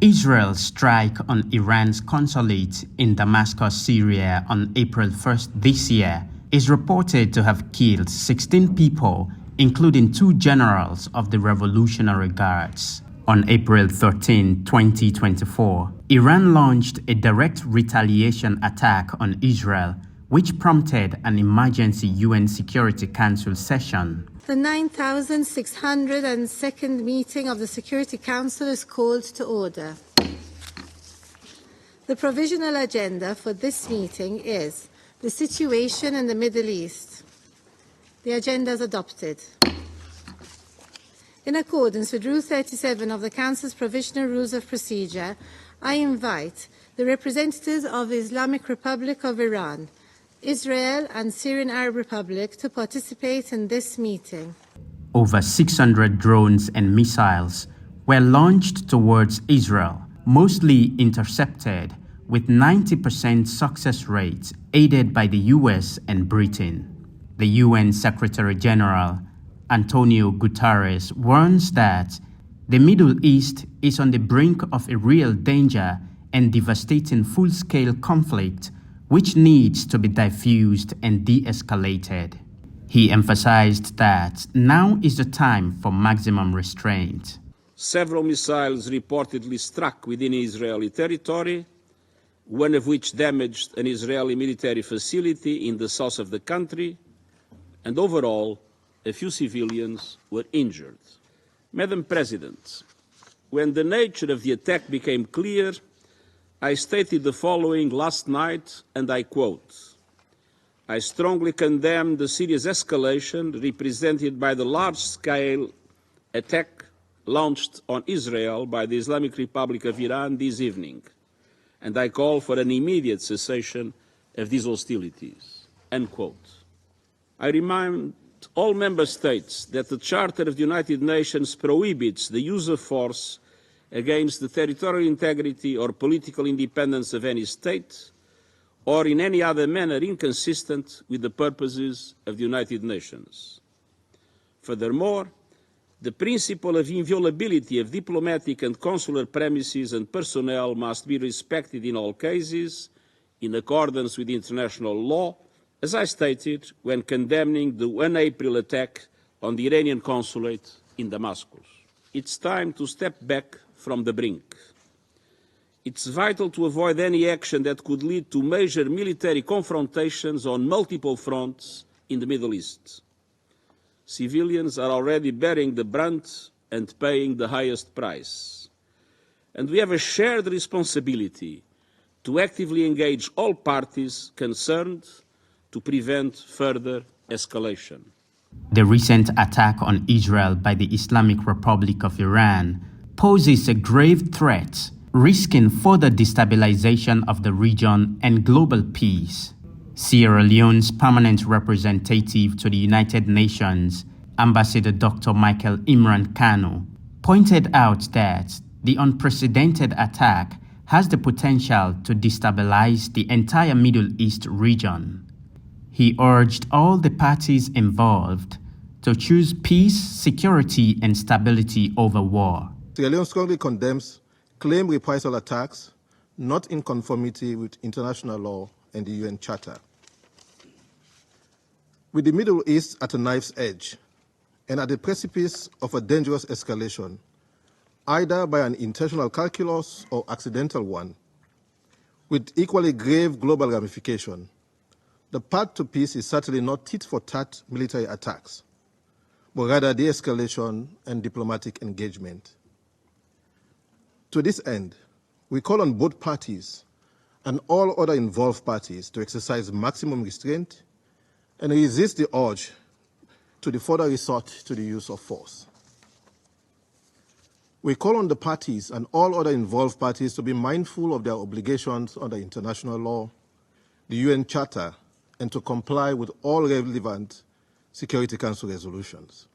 Israel's strike on Iran's consulate in Damascus, Syria on April 1st this year is reported to have killed 16 people, including 2 generals of the Revolutionary Guards. On April 13, 2024, Iran launched a direct retaliation attack on Israel, which prompted an emergency UN Security Council session. The 9,602nd meeting of the Security Council is called to order. The provisional agenda for this meeting is the situation in the Middle East. The agenda is adopted. In accordance with Rule 37 of the Council's Provisional Rules of Procedure, I invite the representatives of the Islamic Republic of Iran, Israel and Syrian Arab Republic to participate in this meeting. Over 600 drones and missiles were launched towards Israel, mostly intercepted, with 90% success rates aided by the US and Britain. The UN Secretary-General António Guterres warns that the Middle East is on the brink of a real danger and devastating full-scale conflict which needs to be diffused and de-escalated. He emphasized that now is the time for maximum restraint. Several missiles reportedly struck within Israeli territory, one of which damaged an Israeli military facility in the south of the country, and overall, a few civilians were injured. Madam President, when the nature of the attack became clear, I stated the following last night, and I quote, "I strongly condemn the serious escalation represented by the large-scale attack launched on Israel by the Islamic Republic of Iran this evening, and I call for an immediate cessation of these hostilities." End quote. I remind all Member States that the Charter of the United Nations prohibits the use of force against the territorial integrity or political independence of any state, or in any other manner inconsistent with the purposes of the United Nations. Furthermore, the principle of inviolability of diplomatic and consular premises and personnel must be respected in all cases, in accordance with international law, as I stated when condemning the 1 April attack on the Iranian consulate in Damascus. It's time to step back from the brink. It's vital to avoid any action that could lead to major military confrontations on multiple fronts in the Middle East. Civilians are already bearing the brunt and paying the highest price. And we have a shared responsibility to actively engage all parties concerned to prevent further escalation. The recent attack on Israel by the Islamic Republic of Iran poses a grave threat, risking further destabilization of the region and global peace. Sierra Leone's permanent representative to the United Nations, Ambassador Dr. Imran Kanu, pointed out that the unprecedented attack has the potential to destabilize the entire Middle East region. He urged all the parties involved to choose peace, security, and stability over war. Sierra Leone strongly condemns claimed reprisal attacks not in conformity with international law and the UN Charter. With the Middle East at a knife's edge and at the precipice of a dangerous escalation, either by an intentional calculus or accidental one, with equally grave global ramification, the path to peace is certainly not tit-for-tat military attacks, but rather de-escalation and diplomatic engagement. To this end, we call on both parties and all other involved parties to exercise maximum restraint and resist the urge to the further resort to the use of force. We call on the parties and all other involved parties to be mindful of their obligations under international law, the UN Charter, and to comply with all relevant Security Council resolutions.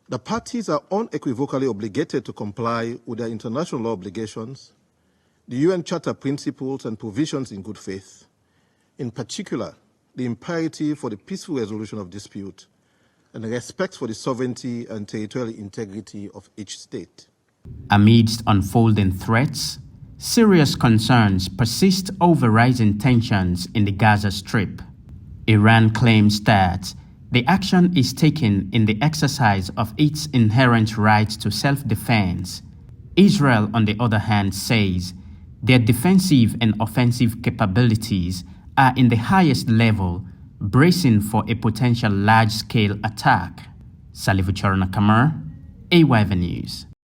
The parties are unequivocally obligated to comply with their international law obligations, the UN Charter principles and provisions in good faith, in particular, the imperative for the peaceful resolution of dispute and respect for the sovereignty and territorial integrity of each state. Amidst unfolding threats, serious concerns persist over rising tensions in the Gaza Strip. Iran claims that the action is taken in the exercise of its inherent right to self-defense. Israel, on the other hand, says their defensive and offensive capabilities are in the highest level, bracing for a potential large-scale attack. Salivu Charana Kamar, AYV News.